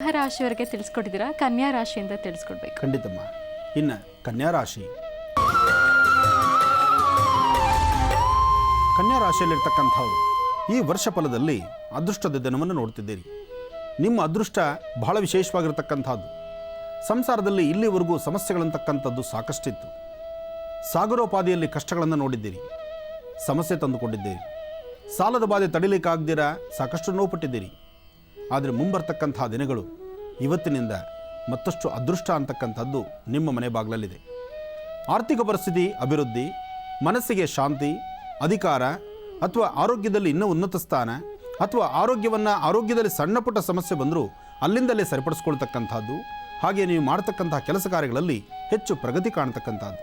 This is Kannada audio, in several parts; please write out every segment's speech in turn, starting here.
ರಾಶಿಯವರಿಗೆ ತಿಳಿಸ್ಕೊಟ್ಟಿದ್ದೀರಾ, ಕನ್ಯಾ ರಾಶಿಯಿಂದ ತಿಳಿಸ್ಕೊಡ್ಬೇಕು. ಖಂಡಿತಮ್ಮ. ಇನ್ನು ಕನ್ಯಾ ರಾಶಿ, ಕನ್ಯಾ ರಾಶಿಯಲ್ಲಿರ್ತಕ್ಕಂಥವ್ರು ಈ ವರ್ಷ ಫಲದಲ್ಲಿ ಅದೃಷ್ಟದ ದಿನವನ್ನು ನೋಡ್ತಿದ್ದೀರಿ. ನಿಮ್ಮ ಅದೃಷ್ಟ ಬಹಳ ವಿಶೇಷವಾಗಿರ್ತಕ್ಕಂಥದ್ದು. ಸಂಸಾರದಲ್ಲಿ ಇಲ್ಲಿವರೆಗೂ ಸಮಸ್ಯೆಗಳಂತಕ್ಕಂಥದ್ದು ಸಾಕಷ್ಟಿತ್ತು. ಸಾಗರೋಪಾದಿಯಲ್ಲಿ ಕಷ್ಟಗಳನ್ನು ನೋಡಿದ್ದೀರಿ, ಸಮಸ್ಯೆ ತಂದುಕೊಂಡಿದ್ದೀರಿ. ಸಾಲದ ಬಾಧೆ ತಡಿಲಿಕ್ಕಾಗ್ದಿರ ಸಾಕಷ್ಟು ನೋವುಪಟ್ಟಿದ್ದೀರಿ. ಆದರೆ ಮುಂಬರ್ತಕ್ಕಂಥ ದಿನಗಳು ಇವತ್ತಿನಿಂದ ಮತ್ತಷ್ಟು ಅದೃಷ್ಟ ಅಂತಕ್ಕಂಥದ್ದು ನಿಮ್ಮ ಮನೆ ಬಾಗಿಲಲ್ಲಿದೆ. ಆರ್ಥಿಕ ಪರಿಸ್ಥಿತಿ ಅಭಿವೃದ್ಧಿ, ಮನಸ್ಸಿಗೆ ಶಾಂತಿ, ಅಧಿಕಾರ ಅಥವಾ ಆರೋಗ್ಯದಲ್ಲಿ ಇನ್ನೂ ಉನ್ನತ ಸ್ಥಾನ ಅಥವಾ ಆರೋಗ್ಯದಲ್ಲಿ ಸಣ್ಣ ಪುಟ್ಟ ಸಮಸ್ಯೆ ಬಂದರೂ ಅಲ್ಲಿಂದಲೇ ಸರಿಪಡಿಸ್ಕೊಳ್ತಕ್ಕಂಥದ್ದು. ಹಾಗೆ ನೀವು ಮಾಡ್ತಕ್ಕಂಥ ಕೆಲಸ ಕಾರ್ಯಗಳಲ್ಲಿ ಹೆಚ್ಚು ಪ್ರಗತಿ ಕಾಣ್ತಕ್ಕಂಥದ್ದು.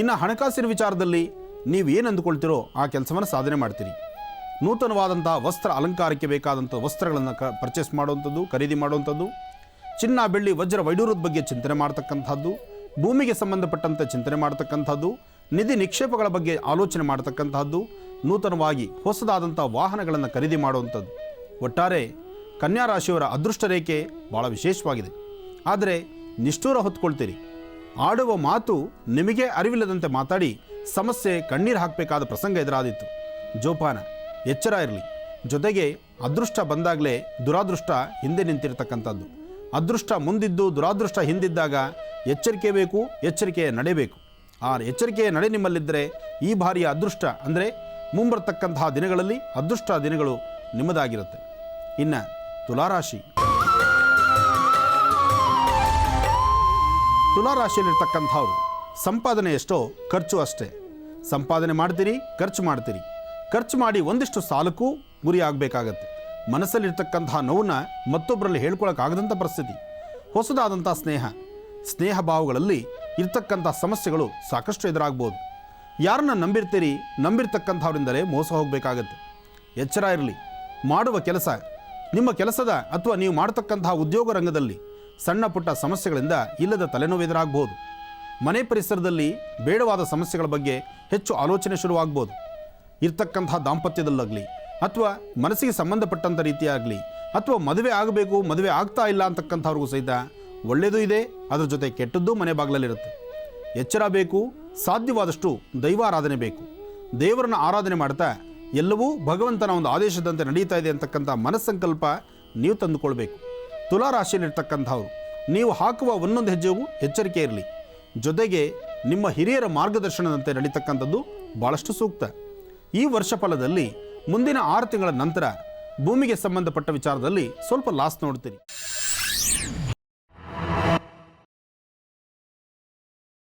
ಇನ್ನು ಹಣಕಾಸಿನ ವಿಚಾರದಲ್ಲಿ ನೀವು ಏನು ಅಂದುಕೊಳ್ತೀರೋ ಆ ಕೆಲಸವನ್ನು ಸಾಧನೆ ಮಾಡ್ತೀರಿ. ನೂತನವಾದಂಥ ವಸ್ತ್ರ ಅಲಂಕಾರಕ್ಕೆ ಬೇಕಾದಂಥ ವಸ್ತ್ರಗಳನ್ನು ಪರ್ಚೇಸ್ ಮಾಡುವಂಥದ್ದು, ಖರೀದಿ ಮಾಡುವಂಥದ್ದು, ಚಿನ್ನ ಬೆಳ್ಳಿ ವಜ್ರ ವೈಡೂರ್ಯದ ಬಗ್ಗೆ ಚಿಂತನೆ ಮಾಡ್ತಕ್ಕಂಥದ್ದು, ಭೂಮಿಗೆ ಸಂಬಂಧಪಟ್ಟಂತೆ ಚಿಂತನೆ ಮಾಡ್ತಕ್ಕಂಥದ್ದು, ನಿಧಿ ನಿಕ್ಷೇಪಗಳ ಬಗ್ಗೆ ಆಲೋಚನೆ ಮಾಡ್ತಕ್ಕಂಥದ್ದು, ನೂತನವಾಗಿ ಹೊಸದಾದಂಥ ವಾಹನಗಳನ್ನು ಖರೀದಿ ಮಾಡುವಂಥದ್ದು. ಒಟ್ಟಾರೆ ಕನ್ಯಾ ರಾಶಿಯವರ ಅದೃಷ್ಟ ರೇಖೆ ಭಾಳ ವಿಶೇಷವಾಗಿದೆ. ಆದರೆ ನಿಷ್ಠೂರ ಹೊತ್ಕೊಳ್ತೀರಿ. ಆಡುವ ಮಾತು ನಿಮಗೆ ಅರಿವಿಲ್ಲದಂತೆ ಮಾತಾಡಿ ಸಮಸ್ಯೆ ಕಣ್ಣೀರು ಹಾಕಬೇಕಾದ ಪ್ರಸಂಗ ಎದುರಾದಿತ್ತು. ಜೋಪಾನ, ಎಚ್ಚರ ಇರಲಿ. ಜೊತೆಗೆ ಅದೃಷ್ಟ ಬಂದಾಗಲೇ ದುರಾದೃಷ್ಟ ಹಿಂದೆ ನಿಂತಿರ್ತಕ್ಕಂಥದ್ದು. ಅದೃಷ್ಟ ಮುಂದಿದ್ದು ದುರಾದೃಷ್ಟ ಹಿಂದಿದ್ದಾಗ ಎಚ್ಚರಿಕೆ ಬೇಕು, ಎಚ್ಚರಿಕೆಯ ನಡೆಯಬೇಕು. ಆ ಎಚ್ಚರಿಕೆಯ ನಡೆ ನಿಮ್ಮಲ್ಲಿದ್ದರೆ ಈ ಬಾರಿಯ ಅದೃಷ್ಟ ಅಂದರೆ ಮುಂಬರ್ತಕ್ಕಂತಹ ದಿನಗಳಲ್ಲಿ ಅದೃಷ್ಟ ದಿನಗಳು ನಿಮ್ಮದಾಗಿರುತ್ತೆ. ಇನ್ನು ತುಲಾರಾಶಿ, ತುಲಾರಾಶಿಯಲ್ಲಿರ್ತಕ್ಕಂಥವ್ರು ಸಂಪಾದನೆ ಎಷ್ಟೋ ಖರ್ಚು ಅಷ್ಟೇ. ಸಂಪಾದನೆ ಮಾಡ್ತೀರಿ, ಖರ್ಚು ಮಾಡ್ತೀರಿ. ಖರ್ಚು ಮಾಡಿ ಒಂದಿಷ್ಟು ಸಾಲಕ್ಕೂ ಗುರಿ ಆಗಬೇಕಾಗತ್ತೆ. ಮನಸ್ಸಲ್ಲಿರ್ತಕ್ಕಂತಹ ನೋವನ್ನ ಮತ್ತೊಬ್ಬರಲ್ಲಿ ಹೇಳ್ಕೊಳಕ್ಕಾಗದಂಥ ಪರಿಸ್ಥಿತಿ. ಹೊಸದಾದಂಥ ಸ್ನೇಹ ಭಾವಗಳಲ್ಲಿ ಇರ್ತಕ್ಕಂಥ ಸಮಸ್ಯೆಗಳು ಸಾಕಷ್ಟು ಎದುರಾಗ್ಬೋದು. ಯಾರನ್ನ ನಂಬಿರ್ತೀರಿ, ನಂಬಿರ್ತಕ್ಕಂಥವ್ರಿಂದಲೇ ಮೋಸ ಹೋಗಬೇಕಾಗತ್ತೆ. ಎಚ್ಚರ ಇರಲಿ. ಮಾಡುವ ಕೆಲಸ, ನಿಮ್ಮ ಕೆಲಸದ ಅಥವಾ ನೀವು ಮಾಡ್ತಕ್ಕಂತಹ ಉದ್ಯೋಗ ರಂಗದಲ್ಲಿ ಸಣ್ಣ ಪುಟ್ಟ ಸಮಸ್ಯೆಗಳಿಂದ ಇಲ್ಲದ ತಲೆನೋವು ಎದುರಾಗ್ಬೋದು. ಮನೆ ಪರಿಸರದಲ್ಲಿ ಬೇಡವಾದ ಸಮಸ್ಯೆಗಳ ಬಗ್ಗೆ ಹೆಚ್ಚು ಆಲೋಚನೆ ಶುರುವಾಗ್ಬೋದು. ಇರ್ತಕ್ಕಂಥ ದಾಂಪತ್ಯದಲ್ಲಾಗಲಿ ಅಥವಾ ಮನಸ್ಸಿಗೆ ಸಂಬಂಧಪಟ್ಟಂಥ ರೀತಿಯಾಗಲಿ ಅಥವಾ ಮದುವೆ ಆಗಬೇಕು, ಮದುವೆ ಆಗ್ತಾ ಇಲ್ಲ ಅಂತಕ್ಕಂಥವ್ರಿಗೂ ಸಹಿತ ಒಳ್ಳೆಯದು ಇದೆ, ಅದರ ಜೊತೆ ಕೆಟ್ಟದ್ದು ಮನೆ ಬಾಗಿಲಲ್ಲಿರುತ್ತೆ. ಎಚ್ಚರ ಬೇಕು. ಸಾಧ್ಯವಾದಷ್ಟು ದೈವಾರಾಧನೆ ಬೇಕು. ದೇವರನ್ನ ಆರಾಧನೆ ಮಾಡ್ತಾ ಎಲ್ಲವೂ ಭಗವಂತನ ಒಂದು ಆದೇಶದಂತೆ ನಡೀತಾ ಇದೆ ಅಂತಕ್ಕಂಥ ಮನಸ್ಸಂಕಲ್ಪ ನೀವು ತಂದುಕೊಳ್ಬೇಕು. ತುಲಾರಾಶಿಯಲ್ಲಿರ್ತಕ್ಕಂಥವ್ರು ನೀವು ಹಾಕುವ ಒಂದೊಂದು ಹೆಜ್ಜೆಗೂ ಎಚ್ಚರಿಕೆ ಇರಲಿ. ಜೊತೆಗೆ ನಿಮ್ಮ ಹಿರಿಯರ ಮಾರ್ಗದರ್ಶನದಂತೆ ನಡೀತಕ್ಕಂಥದ್ದು ಭಾಳಷ್ಟು ಸೂಕ್ತ. ಈ ವರ್ಷ ಫಲದಲ್ಲಿ ಮುಂದಿನ 6 ತಿಂಗಳ ನಂತರ ಭೂಮಿಗೆ ಸಂಬಂಧಪಟ್ಟ ವಿಚಾರದಲ್ಲಿ ಸ್ವಲ್ಪ ಲಾಸ್ ನೋಡ್ತೀರಿ.